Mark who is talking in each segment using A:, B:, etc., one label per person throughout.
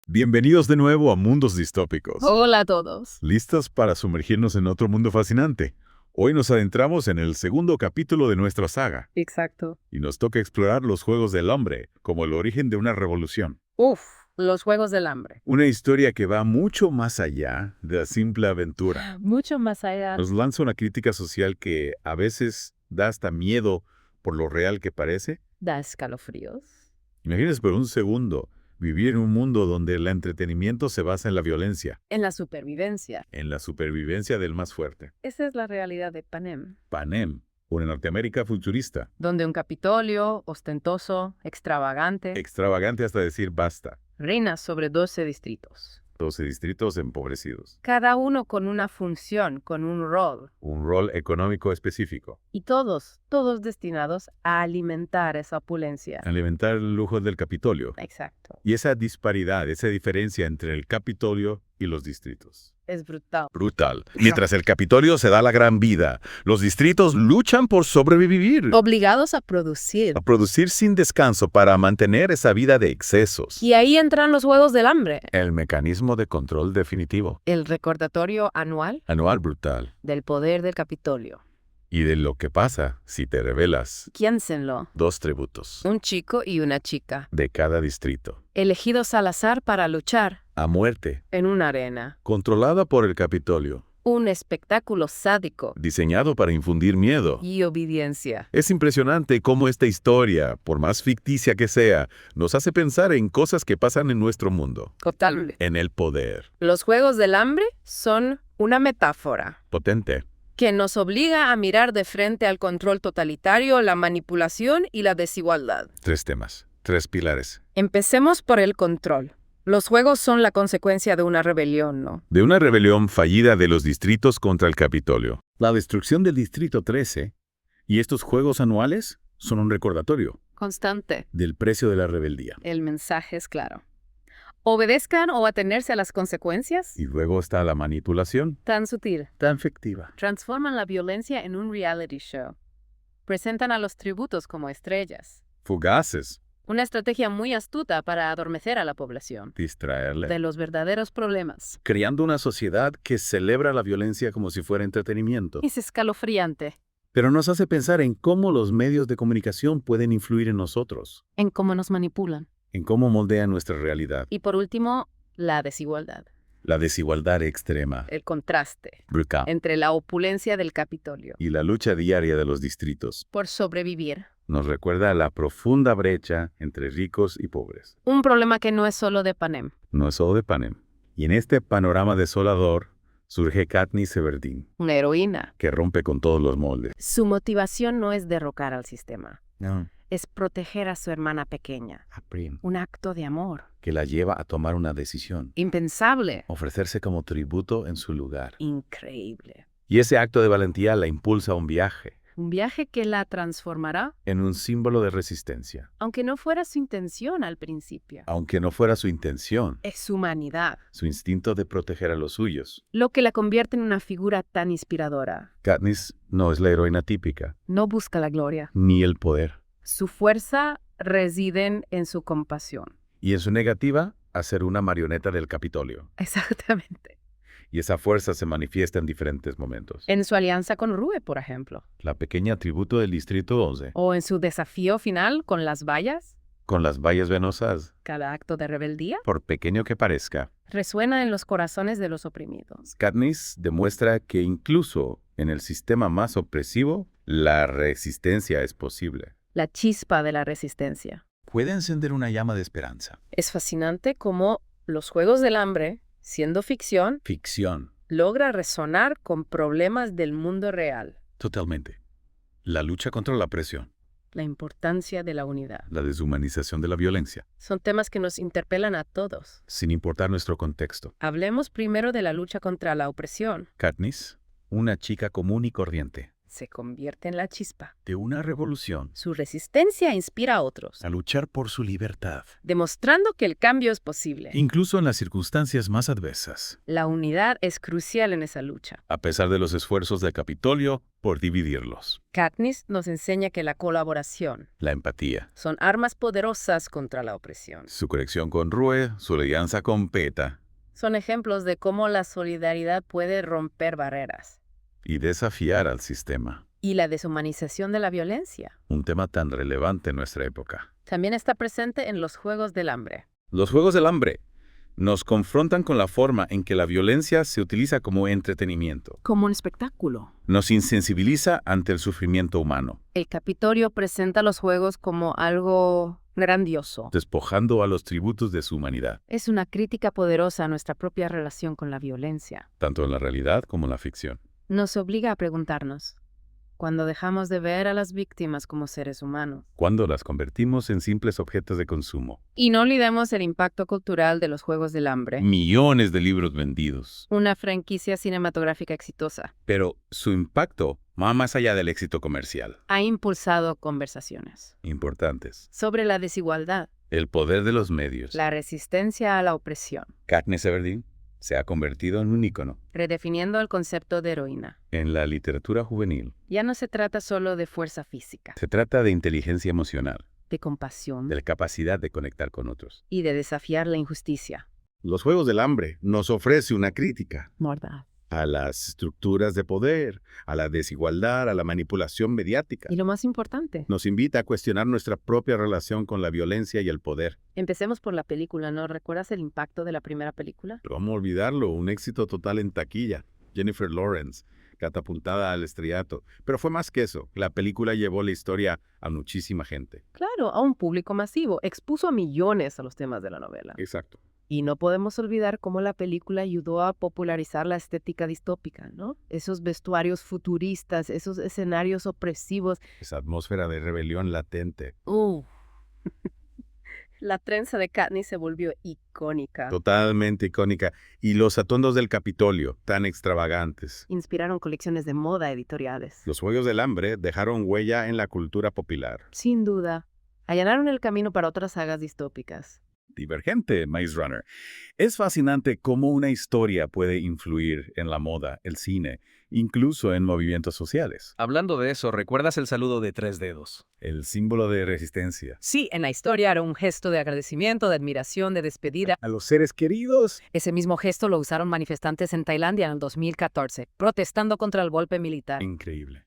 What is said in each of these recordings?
A: Bienvenidos de nuevo a Mundos Distópicos.
B: Hola a todos.
A: ¿Listas para sumergirnos en otro mundo fascinante? Hoy nos adentramos en el segundo capítulo de nuestra saga
B: Exacto.
A: y nos toca explorar los Juegos del Hambre como el origen de una revolución.
B: Los Juegos del Hambre.
A: Una historia que va mucho más allá de la simple aventura.
B: Mucho más allá.
A: Nos lanza una crítica social que a veces da hasta miedo por lo real que parece.
B: Da escalofríos.
A: Imagínense por un segundo vivir en un mundo donde el entretenimiento se basa en la violencia,
B: En la supervivencia.
A: en la supervivencia del más fuerte.
B: Esa es la realidad de Panem,
A: Panem, una Norteamérica futurista,
B: donde un Capitolio ostentoso, extravagante,
A: extravagante hasta decir basta.
B: reina sobre 12 distritos.
A: 12 distritos empobrecidos.
B: Cada uno con una función, con un rol.
A: Un rol económico específico.
B: Y todos destinados a alimentar esa opulencia.
A: Alimentar el lujo del Capitolio.
B: Exacto.
A: Y esa disparidad, esa diferencia entre el Capitolio y los distritos.
B: Es brutal.
A: Brutal. Mientras el Capitolio se da la gran vida, los distritos luchan por sobrevivir.
B: Obligados a producir.
A: A producir sin descanso para mantener esa vida de excesos.
B: Y ahí entran los Juegos del Hambre.
A: El mecanismo de control definitivo.
B: El recordatorio anual
A: Anual brutal.
B: del poder del Capitolio.
A: Y de lo que pasa si te revelas.
B: Piénsenlo.
A: 2 tributos
B: Un chico y una chica,
A: de cada distrito.
B: elegidos al azar para luchar
A: A muerte.
B: en una arena.
A: Controlada por el Capitolio.
B: Un espectáculo sádico
A: Diseñado para infundir miedo.
B: y obediencia.
A: Es impresionante cómo esta historia, por más ficticia que sea, nos hace pensar en cosas que pasan en nuestro mundo.
B: Total.
A: En el poder.
B: Los Juegos del Hambre son una metáfora
A: Potente.
B: que nos obliga a mirar de frente al control totalitario, la manipulación y la desigualdad.
A: 3 temas. 3 pilares.
B: Empecemos por el control. Los juegos son la consecuencia de una rebelión, ¿no?
A: De una rebelión fallida de los distritos contra el Capitolio. La destrucción del Distrito 13 y estos juegos anuales son un recordatorio
B: Constante.
A: del precio de la rebeldía.
B: El mensaje es claro. Obedezcan o atenerse a las consecuencias.
A: Y luego está la manipulación.
B: Tan sutil.
A: Tan efectiva.
B: Transforman la violencia en un reality show. Presentan a los tributos como estrellas.
A: Fugaces.
B: Una estrategia muy astuta para adormecer a la población
A: Distraerle.
B: de los verdaderos problemas.
A: Creando una sociedad que celebra la violencia como si fuera entretenimiento.
B: Es escalofriante
A: Pero nos hace pensar en cómo los medios de comunicación pueden influir en nosotros.
B: en cómo nos manipulan.
A: En cómo moldean nuestra realidad.
B: Y por último, la desigualdad.
A: La desigualdad extrema.
B: El contraste
A: Brutal.
B: entre la opulencia del Capitolio
A: Y la lucha diaria de los distritos.
B: por sobrevivir.
A: Nos recuerda la profunda brecha entre ricos y pobres.
B: Un problema que no es solo de Panem.
A: No es solo de Panem. Y en este panorama desolador surge Katniss Everdeen,
B: Una heroína.
A: que rompe con todos los moldes.
B: Su motivación no es derrocar al sistema.
A: No.
B: Es proteger a su hermana pequeña. Un acto de amor.
A: Que la lleva a tomar una decisión.
B: Impensable.
A: Ofrecerse como tributo en su lugar.
B: Increíble.
A: Y ese acto de valentía la impulsa a un viaje.
B: Un viaje que la transformará,
A: En un símbolo de resistencia.
B: aunque no fuera su intención al principio.
A: Aunque no fuera su intención.
B: Es su humanidad,
A: Su instinto de proteger a los suyos.
B: lo que la convierte en una figura tan inspiradora.
A: Katniss no es la heroína típica.
B: No busca la gloria.
A: Ni el poder.
B: Su fuerza reside en su compasión.
A: Y en su negativa a ser una marioneta del Capitolio.
B: Exactamente.
A: Y esa fuerza se manifiesta en diferentes momentos.
B: En su alianza con Rue, por ejemplo.
A: La pequeña tributo del Distrito 11,
B: O en su desafío final con las vallas.
A: con las vallas venosas,
B: Cada acto de rebeldía
A: por pequeño que parezca.
B: resuena en los corazones de los oprimidos.
A: Katniss demuestra que incluso en el sistema más opresivo, la resistencia es posible.
B: La chispa de la resistencia.
A: Puede encender una llama de esperanza.
B: Es fascinante cómo los Juegos del Hambre, siendo ficción,
A: Ficción.
B: logra resonar con problemas del mundo real.
A: Totalmente. La lucha contra la presión.
B: La importancia de la unidad.
A: La deshumanización de la violencia.
B: Son temas que nos interpelan a todos.
A: Sin importar nuestro contexto.
B: Hablemos primero de la lucha contra la opresión.
A: Katniss, una chica común y corriente.
B: se convierte en la chispa.
A: De una revolución.
B: Su resistencia inspira a otros,
A: A luchar por su libertad.
B: demostrando que el cambio es posible.
A: Incluso en las circunstancias más adversas.
B: La unidad es crucial en esa lucha.
A: A pesar de los esfuerzos del Capitolio por dividirlos.
B: Katniss nos enseña que la colaboración
A: La empatía.
B: son armas poderosas contra la opresión.
A: Su conexión con Rue, su alianza con Peta.
B: Son ejemplos de cómo la solidaridad puede romper barreras.
A: Y desafiar al sistema.
B: Y la deshumanización de la violencia
A: Un tema tan relevante en nuestra época.
B: también está presente en los Juegos del Hambre.
A: Los Juegos del Hambre nos confrontan con la forma en que la violencia se utiliza como entretenimiento.
B: Como un espectáculo.
A: Nos insensibiliza ante el sufrimiento humano,
B: El Capitolio presenta los Juegos como algo grandioso.
A: despojando a los tributos de su humanidad,
B: Es una crítica poderosa a nuestra propia relación con la violencia.
A: tanto en la realidad como en la ficción.
B: Nos obliga a preguntarnos, ¿cuándo dejamos de ver a las víctimas como seres humanos?
A: Cuando las convertimos en simples objetos de consumo.
B: Y no olvidemos el impacto cultural de los Juegos del Hambre.
A: Millones de libros vendidos.
B: Una franquicia cinematográfica exitosa.
A: Pero su impacto va más allá del éxito comercial.
B: Ha impulsado conversaciones
A: Importantes.
B: sobre la desigualdad,
A: El poder de los medios.
B: la resistencia a la opresión,
A: Katniss Everdeen se ha convertido en un ícono
B: redefiniendo el concepto de heroína.
A: en la literatura juvenil.
B: Ya no se trata solo de fuerza física,
A: Se trata de inteligencia emocional,
B: de compasión
A: de la capacidad de conectar con otros.
B: y de desafiar la injusticia.
C: Los Juegos del Hambre nos ofrece una crítica
B: Mordaz.
C: a las estructuras de poder, a la desigualdad, a la manipulación mediática.
B: Y lo más importante,
C: Nos invita a cuestionar nuestra propia relación con la violencia y el poder.
B: empecemos por la película, ¿no? ¿Recuerdas el impacto de la primera película?
C: ¿Cómo olvidarlo? Un éxito total en taquilla. Jennifer Lawrence, catapultada al estrellato. Pero fue más que eso. La película llevó la historia a muchísima gente.
B: Claro, a un público masivo, expuso a millones a los temas de la novela.
C: Exacto.
B: Y no podemos olvidar cómo la película ayudó a popularizar la estética distópica, ¿no? Esos vestuarios futuristas, esos escenarios opresivos.
C: Esa atmósfera de rebelión latente.
B: La trenza de Katniss se volvió icónica.
C: Totalmente icónica. Y los atuendos del Capitolio, tan extravagantes.
B: Inspiraron colecciones de moda editoriales.
C: Los Juegos del Hambre dejaron huella en la cultura popular.
B: Sin duda, allanaron el camino para otras sagas distópicas.
A: Divergente, Maze Runner. Es fascinante cómo una historia puede influir en la moda, el cine, incluso en movimientos sociales.
D: Hablando de eso, ¿recuerdas el saludo de 3 dedos?
A: El símbolo de resistencia.
B: Sí, en la historia era un gesto de agradecimiento, de admiración, de despedida.
C: A los seres queridos.
B: Ese mismo gesto lo usaron manifestantes en Tailandia en el 2014, protestando contra el golpe militar.
A: Increíble.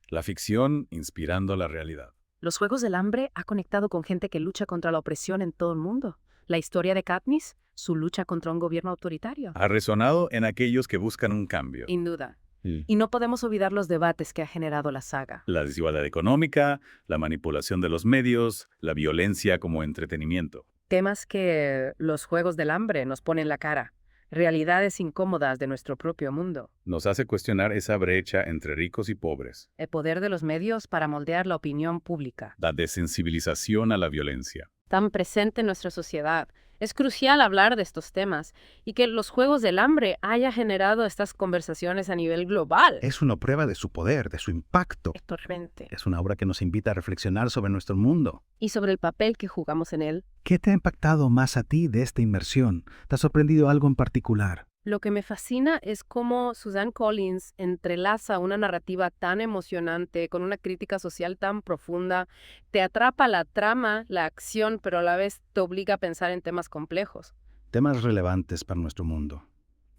A: La ficción inspirando la realidad.
B: Los Juegos del Hambre ha conectado con gente que lucha contra la opresión en todo el mundo. La historia de Katniss, su lucha contra un gobierno autoritario.
A: Ha resonado en aquellos que buscan un cambio.
B: Sin duda. Y no podemos olvidar los debates que ha generado la saga.
A: La desigualdad económica, la manipulación de los medios, la violencia como entretenimiento.
B: Temas que los Juegos del Hambre nos ponen en la cara. Realidades incómodas de nuestro propio mundo.
A: Nos hace cuestionar esa brecha entre ricos y pobres.
B: El poder de los medios para moldear la opinión pública.
A: La desensibilización a la violencia.
B: Tan presente en nuestra sociedad. Es crucial hablar de estos temas y que los Juegos del Hambre haya generado estas conversaciones a nivel global.
E: Es una prueba de su poder, de su impacto.
B: Torrente.
E: Es una obra que nos invita a reflexionar sobre nuestro mundo.
B: Y sobre el papel que jugamos en él.
E: ¿Qué te ha impactado más a ti de esta inmersión? ¿Te ha sorprendido algo en particular?
B: Lo que me fascina es cómo Suzanne Collins entrelaza una narrativa tan emocionante con una crítica social tan profunda. Te atrapa la trama, la acción, pero a la vez te obliga a pensar en temas complejos.
E: Temas relevantes para nuestro mundo.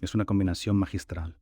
E: Es una combinación magistral.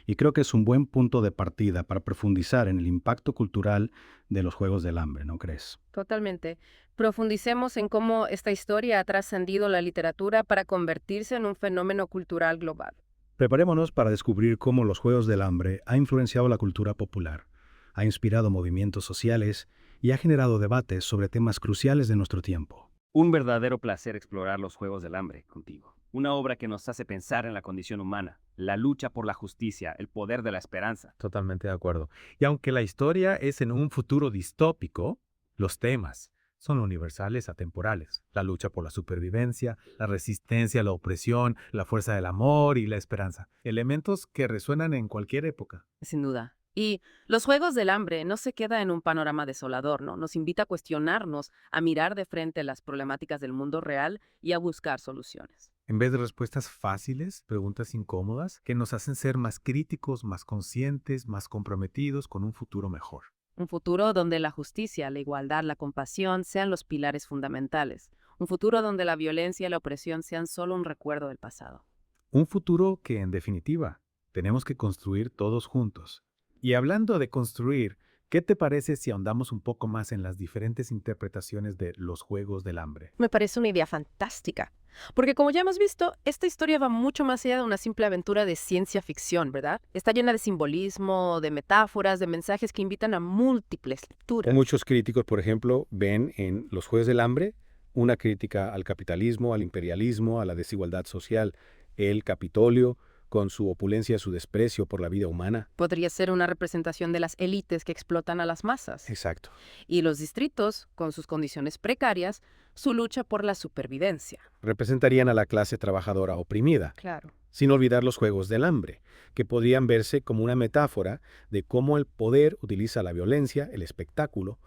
E: Y creo que es un buen punto de partida para profundizar en el impacto cultural de los Juegos del Hambre, ¿no crees?
B: Totalmente. Profundicemos en cómo esta historia ha trascendido la literatura para convertirse en un fenómeno cultural global.
E: Preparémonos para descubrir cómo los Juegos del Hambre ha influenciado la cultura popular, ha inspirado movimientos sociales y ha generado debates sobre temas cruciales de nuestro tiempo.
D: Un verdadero placer explorar los Juegos del Hambre contigo. Una obra que nos hace pensar en la condición humana, la lucha por la justicia, el poder de la esperanza.
F: Totalmente de acuerdo. Y aunque la historia es en un futuro distópico, los temas son universales, atemporales. La lucha por la supervivencia, la resistencia a la opresión, la fuerza del amor y la esperanza. Elementos que resuenan en cualquier época.
B: Sin duda. Y los Juegos del Hambre no se queda en un panorama desolador, ¿no? Nos invita a cuestionarnos, a mirar de frente las problemáticas del mundo real y a buscar soluciones.
F: En vez de respuestas fáciles, preguntas incómodas que nos hacen ser más críticos, más conscientes, más comprometidos con un futuro mejor.
B: Un futuro donde la justicia, la igualdad, la compasión sean los pilares fundamentales. Un futuro donde la violencia y la opresión sean solo un recuerdo del pasado.
F: Un futuro que, en definitiva, tenemos que construir todos juntos. Y hablando de construir, ¿qué te parece si ahondamos un poco más en las diferentes interpretaciones de los Juegos del Hambre?
B: Me parece una idea fantástica. Porque como ya hemos visto, esta historia va mucho más allá de una simple aventura de ciencia ficción, ¿verdad? Está llena de simbolismo, de metáforas, de mensajes que invitan a múltiples lecturas.
E: Muchos críticos, por ejemplo, ven en los Juegos del Hambre una crítica al capitalismo, al imperialismo, a la desigualdad social. El Capitolio, con su opulencia, su desprecio por la vida humana.
B: Podría ser una representación de las élites que explotan a las masas.
E: Exacto.
B: Y los distritos, con sus condiciones precarias, su lucha por la supervivencia.
E: Representarían a la clase trabajadora oprimida.
B: Claro.
E: Sin olvidar los Juegos del Hambre, que podrían verse como una metáfora de cómo el poder utiliza la violencia, el espectáculo,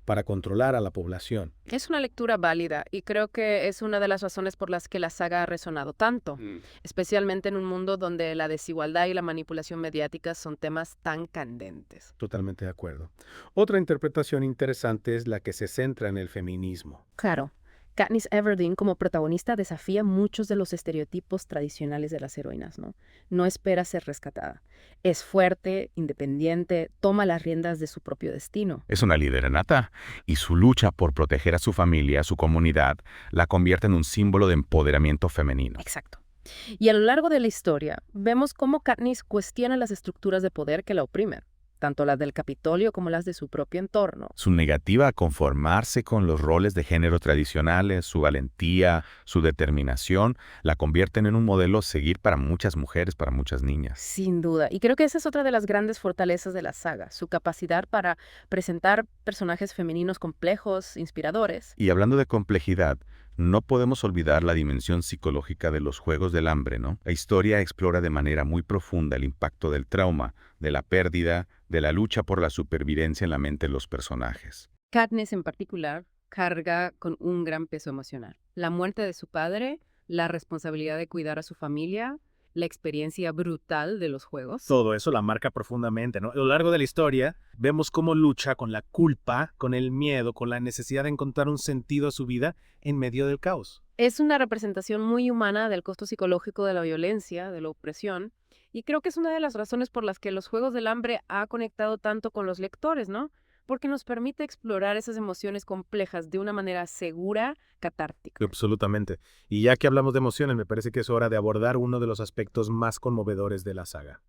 E: para controlar a la población.
B: Es una lectura válida y creo que es una de las razones por las que la saga ha resonado tanto, especialmente en un mundo donde la desigualdad y la manipulación mediática son temas tan candentes.
E: Totalmente de acuerdo. Otra interpretación interesante es la que se centra en el feminismo.
B: Claro. Katniss Everdeen como protagonista desafía muchos de los estereotipos tradicionales de las heroínas, ¿no? No espera ser rescatada. Es fuerte, independiente, toma las riendas de su propio destino.
A: Es una líder nata, y su lucha por proteger a su familia, a su comunidad, la convierte en un símbolo de empoderamiento femenino.
B: Exacto. Y a lo largo de la historia, vemos cómo Katniss cuestiona las estructuras de poder que la oprimen, tanto las del Capitolio como las de su propio entorno.
A: Su negativa a conformarse con los roles de género tradicionales, su valentía, su determinación, la convierten en un modelo a seguir para muchas mujeres, para muchas niñas.
B: Sin duda. Y creo que esa es otra de las grandes fortalezas de la saga, su capacidad para presentar personajes femeninos complejos, inspiradores.
A: Y hablando de complejidad, no podemos olvidar la dimensión psicológica de los Juegos del Hambre, ¿no? La historia explora de manera muy profunda el impacto del trauma, de la pérdida, de la lucha por la supervivencia en la mente de los personajes.
B: Katniss en particular carga con un gran peso emocional. La muerte de su padre, la responsabilidad de cuidar a su familia, la experiencia brutal de los juegos.
F: Todo eso la marca profundamente, ¿no? A lo largo de la historia vemos cómo lucha con la culpa, con el miedo, con la necesidad de encontrar un sentido a su vida en medio del caos.
B: Es una representación muy humana del costo psicológico de la violencia, de la opresión, y creo que es una de las razones por las que los Juegos del Hambre ha conectado tanto con los lectores, ¿no? Porque nos permite explorar esas emociones complejas de una manera segura, catártica.
F: Absolutamente. Y ya que hablamos de emociones, me parece que es hora de abordar uno de los aspectos más conmovedores de la saga: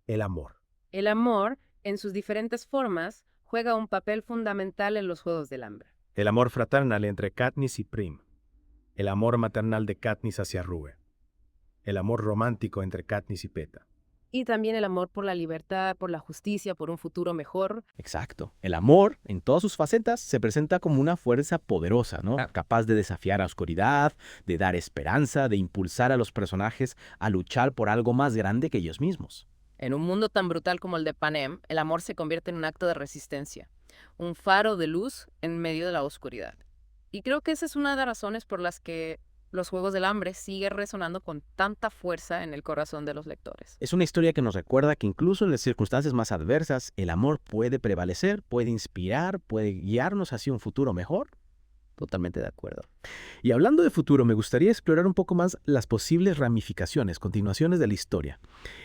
F: el amor.
B: El amor, en sus diferentes formas, juega un papel fundamental en los Juegos del Hambre.
F: El amor fraternal entre Katniss y Prim. El amor maternal de Katniss hacia Rue. El amor romántico entre Katniss y Peeta.
B: Y también el amor por la libertad, por la justicia, por un futuro mejor.
G: Exacto. El amor, en todas sus facetas, se presenta como una fuerza poderosa, ¿no? Capaz de desafiar a la oscuridad, de dar esperanza, de impulsar a los personajes a luchar por algo más grande que ellos mismos.
B: En un mundo tan brutal como el de Panem, el amor se convierte en un acto de resistencia, un faro de luz en medio de la oscuridad. Y creo que esa es una de las razones por las que los Juegos del Hambre sigue resonando con tanta fuerza en el corazón de los lectores.
G: Es una historia que nos recuerda que incluso en las circunstancias más adversas, el amor puede prevalecer, puede inspirar, puede guiarnos hacia un futuro mejor. Totalmente de acuerdo. Y hablando de futuro, me gustaría explorar un poco más las posibles ramificaciones, continuaciones de la historia.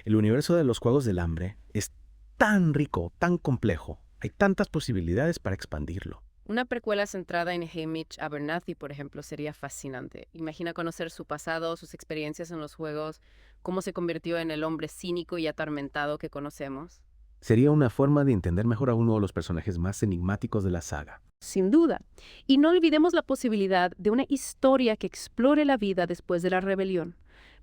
G: El universo de los Juegos del Hambre es tan rico, tan complejo. Hay tantas posibilidades para expandirlo.
B: Una precuela centrada en Haymitch Abernathy, por ejemplo, sería fascinante. Imagina conocer su pasado, sus experiencias en los juegos, cómo se convirtió en el hombre cínico y atormentado que conocemos.
G: Sería una forma de entender mejor a uno de los personajes más enigmáticos de la saga.
B: Sin duda. Y no olvidemos la posibilidad de una historia que explore la vida después de la rebelión.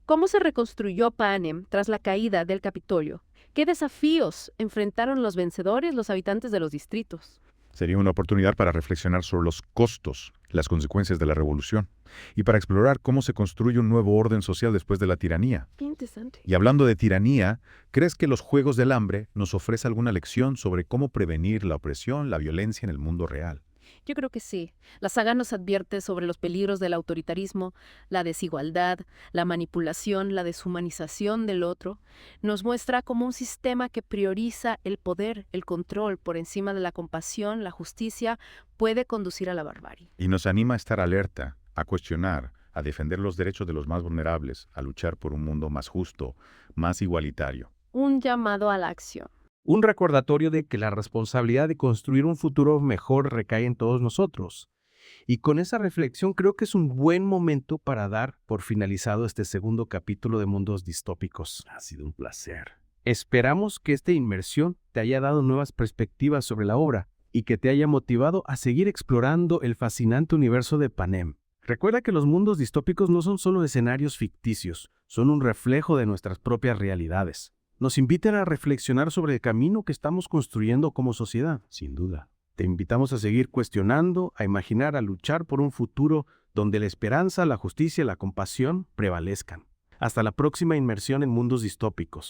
B: ¿Cómo se reconstruyó Panem tras la caída del Capitolio? ¿Qué desafíos enfrentaron los vencedores, los habitantes de los distritos?
A: Sería una oportunidad para reflexionar sobre los costos, las consecuencias de la revolución, y para explorar cómo se construye un nuevo orden social después de la tiranía.
B: Qué interesante.
A: Y hablando de tiranía, ¿crees que los Juegos del Hambre nos ofrece alguna lección sobre cómo prevenir la opresión, la violencia en el mundo real?
B: Yo creo que sí. La saga nos advierte sobre los peligros del autoritarismo, la desigualdad, la manipulación, la deshumanización del otro. Nos muestra como un sistema que prioriza el poder, el control por encima de la compasión, la justicia, puede conducir a la barbarie.
A: Y nos anima a estar alerta, a cuestionar, a defender los derechos de los más vulnerables, a luchar por un mundo más justo, más igualitario.
B: Un llamado a la acción.
G: Un recordatorio de que la responsabilidad de construir un futuro mejor recae en todos nosotros. Y con esa reflexión creo que es un buen momento para dar por finalizado este segundo capítulo de Mundos Distópicos.
C: Ha sido un placer.
G: Esperamos que esta inmersión te haya dado nuevas perspectivas sobre la obra y que te haya motivado a seguir explorando el fascinante universo de Panem. Recuerda que los mundos distópicos no son solo escenarios ficticios, son un reflejo de nuestras propias realidades. Nos invitan a reflexionar sobre el camino que estamos construyendo como sociedad.
C: Sin duda.
G: Te invitamos a seguir cuestionando, a imaginar, a luchar por un futuro donde la esperanza, la justicia y la compasión prevalezcan. Hasta la próxima inmersión en Mundos Distópicos.